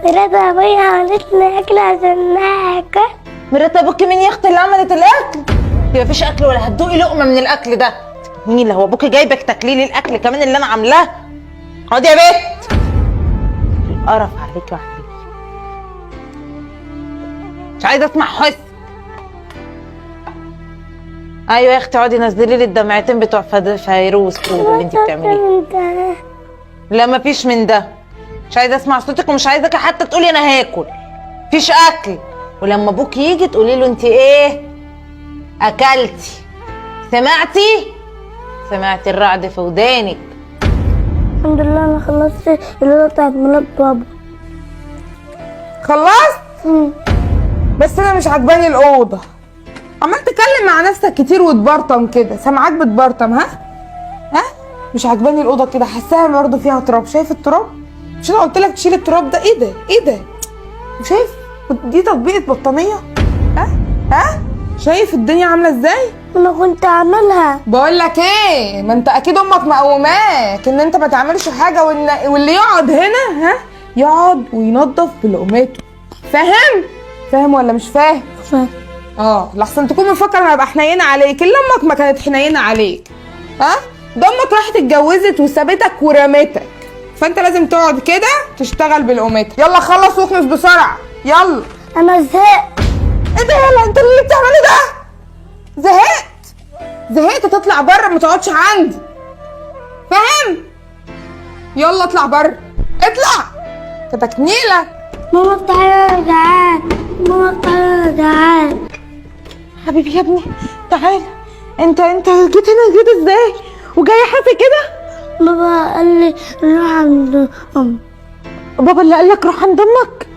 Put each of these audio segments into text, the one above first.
مرات ابويا عملت لي اكل عشان ناكل. مرات ابوكي مين يا اختي اللي عملت الاكل؟ يبقى مفيش اكل ولا هتدوقي لقمه من الاكل ده. مين اللي هو ابوكي جايبك تاكلي لي الاكل كمان اللي انا عاملاه؟ اقعدي يا بت. القرف عليكي وعليكي. مش عايزه اسمع حس. ايوه يا اختي اقعدي نزلي لي الدمعتين بتوع فيروز كل اللي انت بتعمليه. لا مفيش من ده. مش عايزه اسمع صوتك ومش عايزاكي حتى تقولي انا هاكل. مفيش اكل. ولما ابوك يجي تقولي له انت ايه؟ اكلتي. سمعتي؟ سمعتي الرعد في ودانك. الحمد لله انا خلصت الليله بتاعت ميلاد بابا. خلصت؟ بس انا مش عجباني الاوضه. عمال تتكلم مع نفسك كتير وتبرطم كده، سامعاك بتبرطم. ها مش عجباني الاوضه كده، حاساها برضه فيها تراب. شايف التراب؟ مش انا قلت لك تشيل التراب ده؟ ايه ده؟ ايه ده؟ شايف دي تطبيقه بطانيه؟ شايف الدنيا عامله ازاي؟ انا كنت اعملها. بقول لك ايه، ما انت اكيد امك مقوماك ان انت ما تعملش حاجه، واللي يقعد هنا يقعد وينظف بلقمته. فاهم ولا مش فاهم؟ فاهم. لحسن تكون مفكر انا هبقى حنينه عليك. اللي امك ما كانت حنينه عليك. ده امك راحت اتجوزت وسابتك ورمتك، فانت لازم تقعد كده تشتغل بلقمتك. يلا خلص واكنس بسرعه يلا. انا زهقت. ايه ده؟ يلا انت اللي بتعمله ده؟ زهقت تطلع بره، ما تقعدش عندي. فاهم؟ يلا اطلع بره، اطلع. كتك نيله. ماما تعالى جعان. ماما تعالى جعان. حبيبي يا ابني تعالى. انت جيت هنا جيت ازاي؟ وجاي حافي كده؟ بابا قال لي نروح عند ام. بابا اللي قال لك روح عند امك؟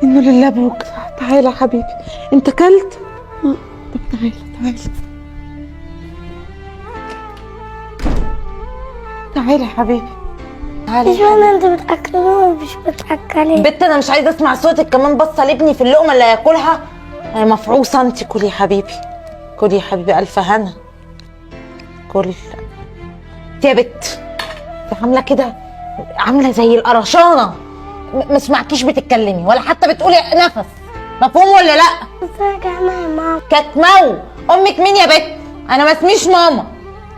انه لله ابوك. تعالى يا حبيبي. انت كلت؟ طب تعالى. تعالى يا حبيبي. تعالى. مش معنى انت بتاكلني ومش بتاكلي. بنت انا مش عايزه اسمع صوتك كمان. بصه لابني في اللقمه اللي هياكلها. انا مفعوصه. انت كلي يا حبيبي. كلي يا حبيبي الف هنا. كل يا بت عامله كده، عامله زي القرشانه. ما اسمعكيش بتتكلمي ولا حتى بتقولي نفس. مفهوم ولا لا؟ بس انا جعانه يا ماما. كتمو. امك مين يا بت؟ انا ما اسميش ماما.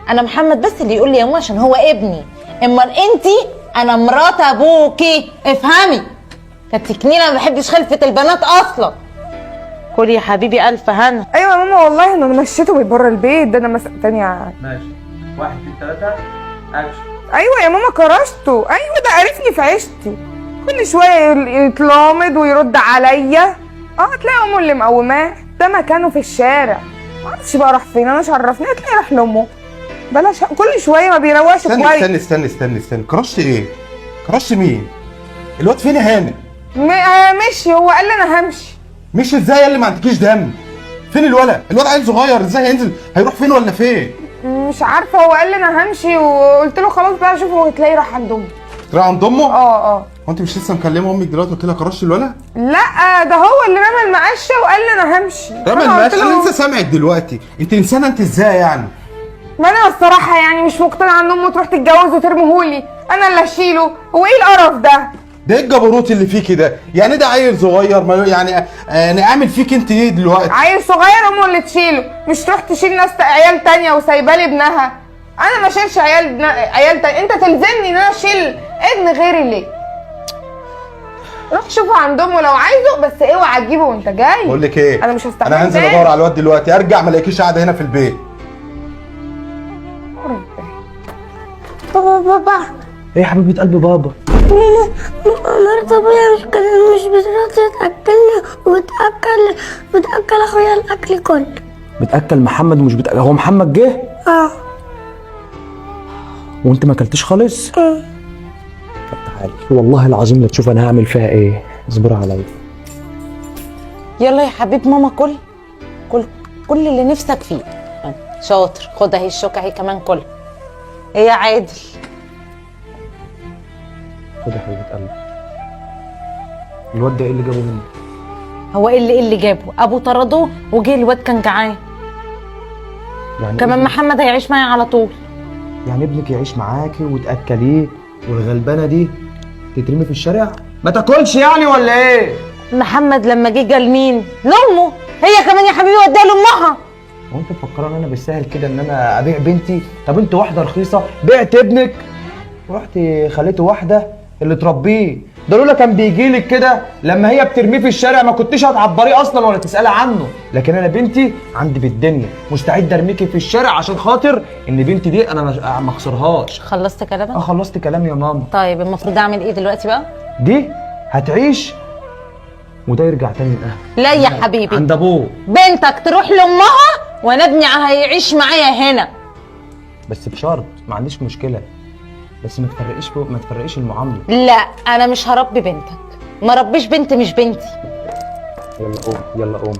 انا محمد بس اللي يقول لي يا ماما عشان هو ابني. امال انتي انا مرات ابوكي. افهمي. كتكنينه ما بحبش خلفه البنات اصلا. كلي يا حبيبي الف هنا. ايوه يا ماما والله انا مشيته بره البيت ده. انا تانية. ماشي 1 2 3 اكشن. ايوه يا ماما كرشته. ايوه ده عرفني في عيشتي. كل شويه يتلامض ويرد عليا. تلاقي امه اللي مقوماه. ده مكانه في الشارع. معرفش بقى راح فين. انا مش عرفني. هتلاقي راح لامه. بلاش كل شويه ما بيروقش كويس. استني كرشت ايه؟ كرشت مين؟ الواد فين يا هانم؟ مشي. هو قال لي انا همشي. مش ازاي اللي ما عندكيش دم؟ فين الولد عيل صغير، ازاي هينزل؟ هيروح فين ولا فين؟ مش عارفه. هو قال لي انا همشي وقلت له خلاص بقى اشوفه. هتلاقيه راح عند امه. راح عند امه؟ هو انت مش لسه مكلمه امك دلوقتي قلت لها كرشت الولد؟ لا ده هو اللي رمى المقشه وقال لي انا همشي. رمى المقشه؟ انا لسه سامعك دلوقتي. انت انسانه انت ازاي يعني؟ ما انا الصراحه يعني مش مقتنعه ان امه تروح تتجوز وترميهولي. انا اللي اشيله. هو ايه القرف ده؟ ده ايه الجبروت اللي فيكي ده؟ يعني ده عيل صغير يعني انا اعمل فيك انت ايه دلوقتي؟ عيل صغير امه اللي تشيله. مش تروح تشيل ناس عيال تانية وسايبالي ابنها. انا ما اشيلش عيال تانية. انت تلزمني ان انا اشيل ابن غيري ليه؟ روح شوفه عند امه لو عايزه، بس اوعى تجيبه وانت جاي. بقول لك ايه؟ انا مش هستحمل. انا هنزل ادور على الواد دلوقتي. ارجع ما الاقيكيش قاعده هنا في البيت. بابا ايه يا حبيبه قلب بابا؟ مرات ابويا مش بتراضي تاكلني وبتاكل اخويا الاكل كله. بتاكل محمد ومش بتاكل. هو محمد جه؟ وانت ما اكلتش خالص؟ طب تعالي والله العظيم لا تشوف انا هعمل فيها ايه. اصبر عليا. يلا يا حبيب ماما. كل اللي نفسك فيه. شاطر. خد اهي الشوكه اهي كمان. كل ايه يا عادل؟ خد يا حبيبه قلبي. الواد ده ايه اللي جابه مني؟ هو ايه اللي جابه؟ ابو طرده وجه. الواد كان جعان. يعني كمان محمد هيعيش معايا على طول. يعني ابنك يعيش معاكي وتاكليه والغلبانه دي تترمي في الشارع؟ ما تاكلش يعني ولا ايه؟ محمد لما جه قال مين؟ لامه. هي كمان يا حبيبي وديها لامها. هو انت مفكران انا بالسهل كده ان انا ابيع بنتي؟ طب انت واحده رخيصه بعت ابنك ورحت خليته واحده اللي تربيه. ده لولا كان بيجي لك كده لما هي بترميه في الشارع ما كنتش هتعبريه اصلا ولا تسالي عنه. لكن انا بنتي عندي بالدنيا، مستعد ارميكي في الشارع عشان خاطر ان بنتي دي انا ما اخسرهاش. خلصت كلامك؟ خلصت كلامي يا ماما. طيب المفروض اعمل ايه دلوقتي بقى؟ دي هتعيش وده يرجع تاني لاهله. لا يا حبيبي، عند ابوه. بنتك تروح لامها وانا ابني هيعيش معايا هنا. بس بشرط، ما عنديش مشكله، بس ما تفرقيش المعامله. لا انا مش هربي بنتك، ما ربيش بنت مش بنتي. يلا قوم يلا قوم.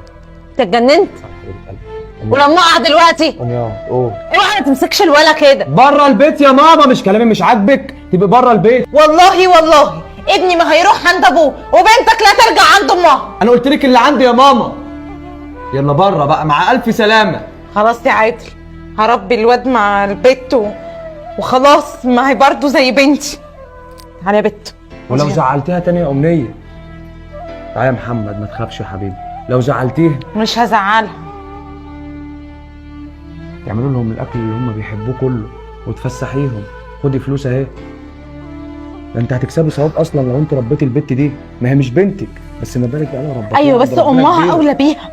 انت اتجننت؟ ولما اقع دلوقتي قوم يا قوم. اوعى ما تمسكش الولا كده. بره البيت يا ماما، مش كلامي مش عاجبك تبقى بره البيت. والله ابني ما هيروح عند ابوه وبنتك لا ترجع عند امها. انا قلت لك اللي عندي يا ماما. يلا بره بقى مع الف سلامه. خلاص يا عادل، هربي الواد مع البت وخلاص، ما هي برضه زي بنتي. تعالى يا بت. ولو زعلتيها تاني يا امنيه، تعالى يا محمد ما تخافش يا حبيبي، لو زعلتيها مش هزعلها. تعملوا لهم الاكل اللي هم بيحبوه كله وتفسحيهم. خدي فلوس اهي. ده انت هتكسبي ثواب اصلا لو انت ربيتي البت دي، ما هي مش بنتك بس ما بالك بقى لو ربيتيها. ايوه بس امها اولى بيها.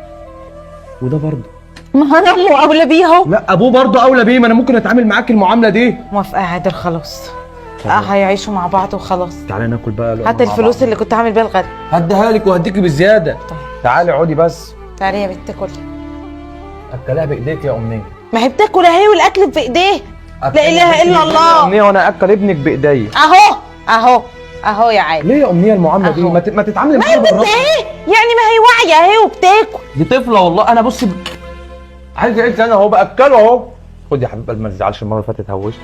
وده برضه ما انا امه اولى بيها. لا ابوه برضه اولى بيه، ما انا ممكن اتعامل معاك المعامله دي. موافقه يا عادل خلاص. هيعيشوا مع بعض وخلاص. تعالى ناكل بقى لقمة هات مع الفلوس بعض. اللي كنت عامل بيها الغدا. هديها لك وهديكي بالزياده. طيب تعالي اقعدي بس. تعالي يا بت كلي. اكلها بايديك يا امنيه. ما هي بتاكل اهي والاكل في ايديه. لا اله الا الله. يا امنيه وانا اكل ابنك بايديا. اهو يا عادل. ليه يا امنيه المعامله دي؟ أهو. ما تتعاملي ما هي معاها بنت بالراحه. اهي، يعني ما هي واعيه اهي وبتاكل. دي طفله والله. انا بصي عايز ايه انا اهو باكله اهو. خد يا حبيب قلبي ما تزعلش، المره اللي فاتت هوشت.